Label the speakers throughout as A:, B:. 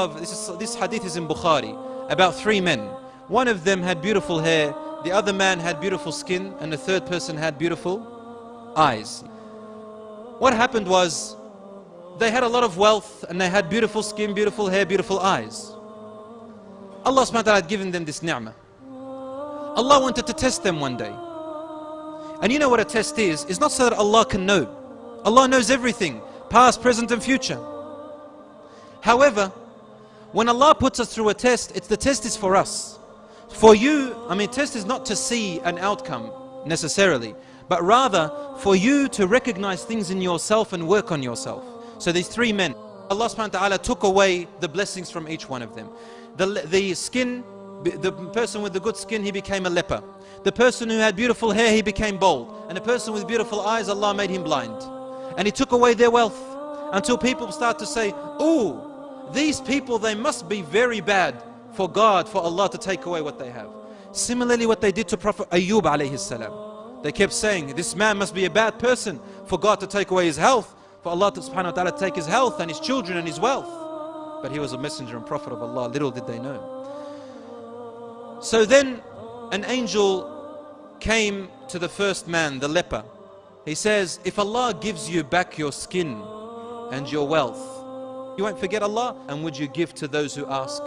A: of, this hadith is in Bukhari, about 3 men. One of them had beautiful hair, the other man had beautiful skin, and the third person had beautiful eyes. What happened was, they had a lot of wealth, and they had beautiful skin, beautiful hair, beautiful eyes. Allah subhanahu wa ta'ala had given them this ni'mah. Allah wanted to test them one day. And you know what a test is? It's not so that Allah can know. Allah knows everything, past, present and future. However, when Allah puts us through a test, the test is for us. For you, test is not to see an outcome necessarily, but rather for you to recognize things in yourself and work on yourself. So these 3 men, Allah subhanahu wa ta'ala took away the blessings from each one of them. The skin, the person with the good skin, he became a leper. The person who had beautiful hair, he became bald. And the person with beautiful eyes, Allah made him blind. And He took away their wealth until people start to say, oh, these people, they must be very bad for God, for Allah to take away what they have. Similarly, what they did to Prophet Ayyub alayhi salam. They kept saying, this man must be a bad person for God to take away his health, for Allah subhanahu wa ta'ala to take his health and his children and his wealth. But he was a messenger and prophet of Allah, little did they know. So then an angel came to the first man, the leper. He says, if Allah gives you back your skin and your wealth, you won't forget Allah? And would you give to those who ask,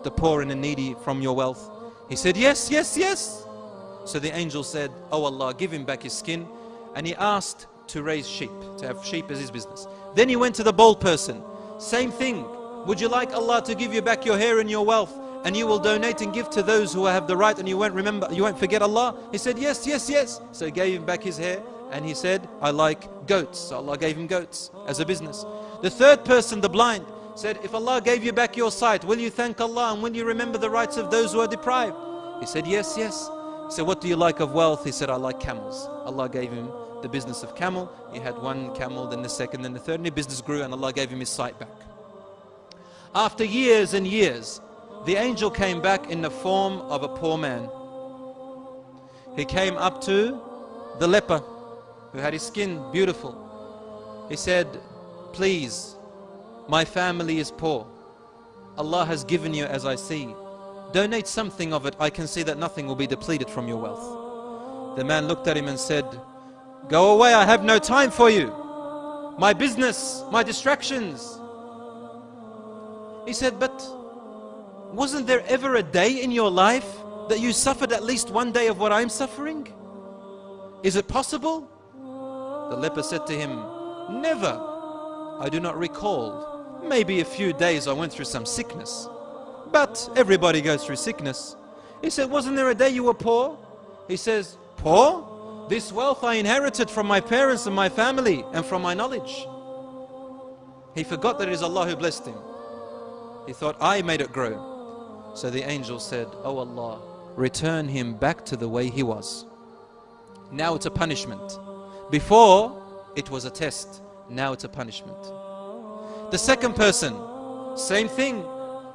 A: the poor and the needy, from your wealth? He said, yes, yes, yes. So the angel said, oh Allah, give him back his skin. And he asked to raise sheep, to have sheep as his business. Then he went to the bald person. Same thing. Would you like Allah to give you back your hair and your wealth, and you will donate and give to those who have the right, and you won't forget Allah? He said, yes, yes, yes. So he gave him back his hair, and he said, I like goats. So Allah gave him goats as a business. The third person, the blind, said, if Allah gave you back your sight, will you thank Allah and will you remember the rights of those who are deprived? He said, yes, yes. He said, what do you like of wealth? He said, I like camels. Allah gave him the business of camel. He had 1 camel, then the second, then the third, and the business grew, and Allah gave him his sight back. After years and years, the angel came back in the form of a poor man. He came up to the leper who had his skin beautiful. He said, please, my family is poor. Allah has given you as I see. Donate something of it. I can see that nothing will be depleted from your wealth. The man looked at him and said, go away, I have no time for you. My business, my distractions. He said, but wasn't there ever a day in your life that you suffered at least 1 day of what I'm suffering? Is it possible? The leper said to him, never. I do not recall. Maybe a few days I went through some sickness. But everybody goes through sickness. He said, wasn't there a day you were poor? He says, poor? This wealth I inherited from my parents and my family and from my knowledge. He forgot that it is Allah who blessed him. He thought, I made it grow. So the angel said, oh Allah, return him back to the way he was. Now it's a punishment. Before, it was a test. Now it's a punishment. The second person, same thing,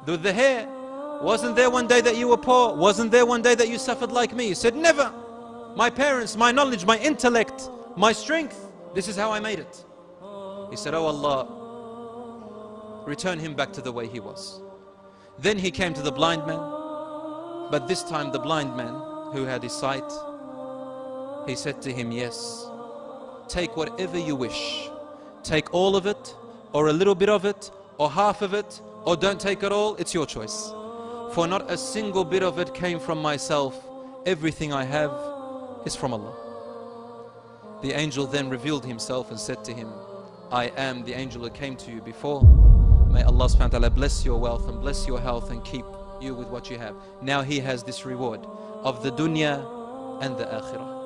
A: with the hair. Wasn't there one day that you were poor? Wasn't there one day that you suffered like me? He said, never. My parents, my knowledge, my intellect, my strength, this is how I made it. He said, oh Allah, return him back to the way he was. Then he came to the blind man, but this time the blind man who had his sight, he said to him, yes, take whatever you wish. Take all of it, or a little bit of it, or half of it, or don't take it all. It's your choice. For not a single bit of it came from myself. Everything I have is from Allah. The angel then revealed himself and said to him, I am the angel who came to you before. May Allah subhanahu wa ta'ala bless your wealth and bless your health and keep you with what you have. Now he has this reward of the dunya and the akhirah.